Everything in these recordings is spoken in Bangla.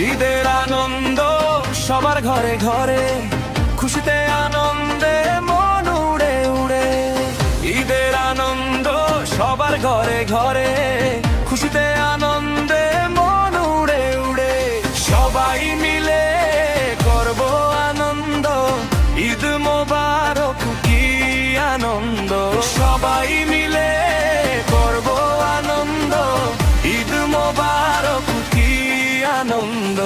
ঈদের আনন্দ সবার ঘরে ঘরে, খুশিতে আনন্দে মন উড়ে উড়ে। ঈদের আনন্দ সবার ঘরে ঘরে, খুশিতে আনন্দে মন উড়ে উড়ে। সবাই মিলে করব আনন্দ, ঈদ মোবারক কি আনন্দ। সবাই মিলে করব আনন্দ, ঈদ মোবারক কি আনন্দ।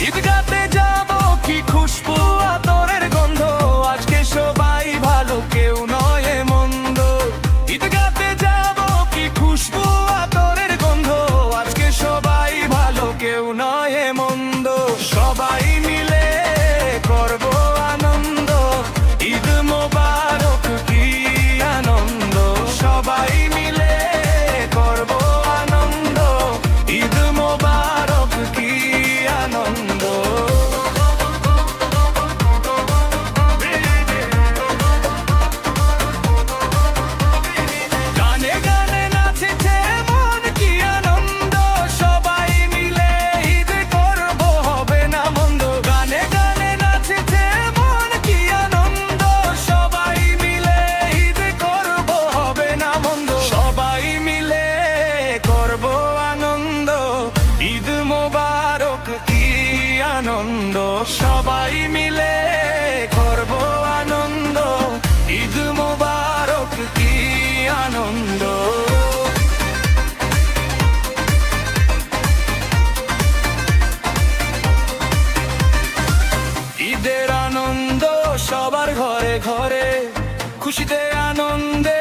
ঈদগাতে যাব কি খুশবু আতরের গন্ধ, আজকে সবাই ভালো কেউ নয় মন্দ। ঈদগাতে যাব কি খুশবু আতরের গন্ধ, আজকে সবাই ভালো কেউ নয় মন্দ। সবাই মিলে করব আনন্দ, ঈদ মোবারক কি আনন্দ। সবাই মিলে করব আনন্দ, ঈদ মোবারক কি আনন্দ। গানে গানে নাচেছে মন কি আনন্দ, সবাই মিলে ঈদ করব হবে না মন্দ। গানে গানে নাচেছে মন কি আনন্দ, সবাই মিলে ঈদ করব হবে না মন্দ। সবাই মিলে করব আনন্দ, ঈদ মোবারক কি আনন্দ। সবাই মিলে করব আনন্দ, ঈদ মোবারক কি আনন্দ। ঈদের আনন্দ সবার ঘরে ঘরে, খুশিতে আনন্দে